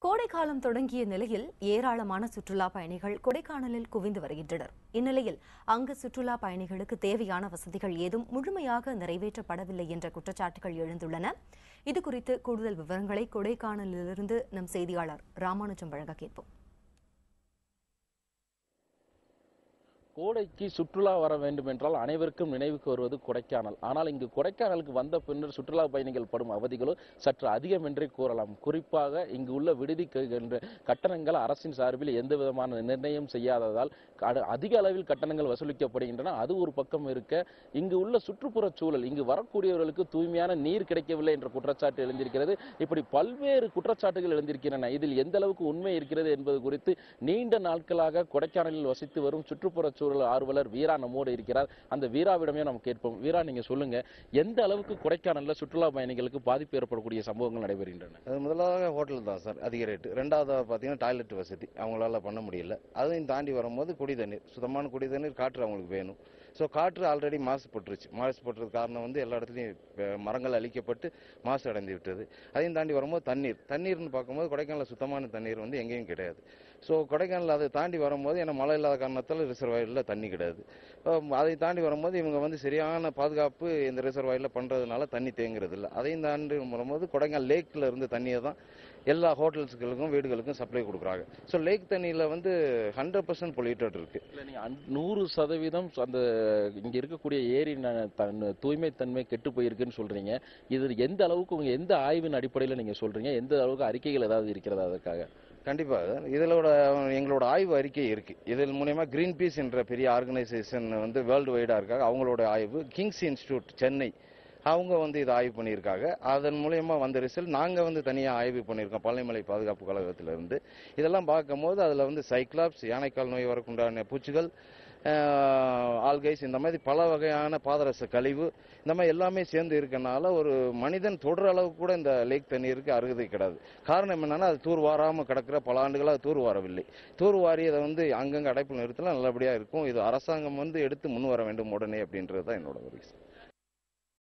கோடை காலம் தொடங்கிய நிலையில் ஏராளமான சுற்றுலா பயணிகள் கொடைக்கானலில் குவிந்து வருகின்றனர். இந்நிலையில் அங்கு சுற்றுலா பயணிகளுக்கு தேவையான வசதிகள் ஏதும் முழுமையாக நிறைவேற்றப்படவில்லை என்ற குற்றச்சாட்டுகள் எழுந்துள்ளன. இதுகுறித்து கூடுதல் விவரங்களை கொடைக்கானலிலிருந்து நம் செய்தியாளர் ராமானுஜம் வழங்க கேட்போம். கோடைக்கு சுற்றுலா வர வேண்டும் என்றால் அனைவருக்கும் நினைவுக்கு வருவது கொடைக்கானல். ஆனால் இங்கு கொடைக்கானலுக்கு வந்த பின்னர் சுற்றுலா பயணிகள் படும் அவதிகளும் சற்று அதிகம் என்றே கூறலாம். குறிப்பாக இங்கு உள்ள விடுதி கட்டணங்கள் அரசின் சார்பில் எந்த விதமான நிர்ணயம் செய்யாததால் அதிக அளவில் கட்டணங்கள் வசூலிக்கப்படுகின்றன. அது ஒரு பக்கம் இருக்க, இங்கு உள்ள சுற்றுப்புற சூழல், இங்கு வரக்கூடியவர்களுக்கு தூய்மையான நீர் கிடைக்கவில்லை என்ற குற்றச்சாட்டு எழுந்திருக்கிறது. இப்படி பல்வேறு குற்றச்சாட்டுகள் எழுந்திருக்கின்றன. இதில் எந்த அளவுக்கு உண்மை இருக்கிறது என்பது குறித்து நீண்ட நாட்களாக கொடைக்கானலில் வசித்து வரும் சுற்றுப்புற சூழல் ஆர்வலர் வீரா நம்மோடு இருக்கிறார். அந்த வீராவிடமே நம்ம கேட்போம். வீரா, நீங்க சொல்லுங்க, எந்த அளவுக்கு கொடைக்கானல்ல சுற்றுலா பயணிகளுக்கு பாதிப்பு ஏற்படக்கூடிய சம்பவங்கள் நடைபெறுகின்றன? அது முதலாவது ஹோட்டல் தான் சார் அதிக ரேட்டு. ரெண்டாவது பார்த்தீங்கன்னா டாய்லெட் வசதி அவங்களால பண்ண முடியல. அதையும் தாண்டி வரும்போது குடி தண்ணீர், சுத்தமான குடி தண்ணீர், காற்று அவங்களுக்கு வேணும். ஸோ காற்று ஆல்ரெடி மாசுபட்டுருச்சு. மாசுபட்டுறது காரணம் எல்லா இடத்துலையும் மரங்கள் அழிக்கப்பட்டு மாசு அடைந்து விட்டது. அதையும் தாண்டி வரும்போது தண்ணீர்னு பார்க்கும்போது கொடைக்கானல் சுத்தமான தண்ணீர் எங்கேயும் கிடையாது. ஸோ கொடைக்கானல் அதை தாண்டி வரும்போது ஏன்னா மழை இல்லாத காரணத்தால் ரிசர்வாயரில் தண்ணி கிடையாது. அதை தாண்டி வரும்போது இவங்க சரியான பாதுகாப்பு இந்த ரிசர்வாயரில் பண்ணுறதுனால தண்ணி தேங்குறது இல்லை. அதையும் தாண்டி வரும்போது கொடைக்கானல் லேக்கில் இருந்து தண்ணியை தான் எல்லா ஹோட்டல்ஸ்களுக்கும் வீடுகளுக்கும் சப்ளை கொடுக்குறாங்க. ஸோ லேக் தண்ணியில் 100% பொல்யூட்டட் இருக்கு. 100% அந்த இங்க இருக்கக்கூடிய ஏரி தூய்மை தன்மை கெட்டு போயிருக்குன்னு சொல்றீங்க. இது எந்த அளவுக்கு உங்க எந்த ஆய்வின் அடிப்படையில் நீங்க சொல்றீங்க? எந்த அளவுக்கு அறிக்கைகள் ஏதாவது இருக்கிறதா அதற்காக? கண்டிப்பாக எங்களோட ஆய்வு அறிக்கை இருக்கு. இதன் மூலமா கிரீன் பீஸ் என்ற பெரிய ஆர்கனைசேஷன் வேர்ல்டு வைடா இருக்காங்க. அவங்களோட ஆய்வு கிங்ஸ் இன்ஸ்டிடியூட் சென்னை அவங்க இதை ஆய்வு பண்ணியிருக்காங்க. அதன் மூலயமா வந்த ரிசல்ட் நாங்கள் தனியாக ஆய்வு பண்ணியிருக்கோம் பழனிமலை பாதுகாப்பு கழகத்திலிருந்து. இதெல்லாம் பார்க்கும்போது அதில் சைக்ளாப்ஸ், யானைக்கால் நோய் வரக்குண்டான பூச்சிகள், ஆல்கைஸ், இந்த மாதிரி பல வகையான பாதரச கழிவு, இந்த மாதிரி எல்லாமே சேர்ந்து இருக்கனால ஒரு மனிதன் தொடர அளவுக்கு கூட இந்த லேக் தண்ணீருக்கு அருகதை கிடையாது. காரணம் என்னன்னா அது தூர்வாராமல் கிடக்கிற பல ஆண்டுகளாக தூர்வாரவில்லை. தூர்வாரி அதை அங்கங்கே அடைப்பு நிறுத்தலாம் நல்லபடியாக இருக்கும். இது அரசாங்கம் எடுத்து முன் வர வேண்டும் உடனே அப்படின்றது தான் என்னோட வரிசை.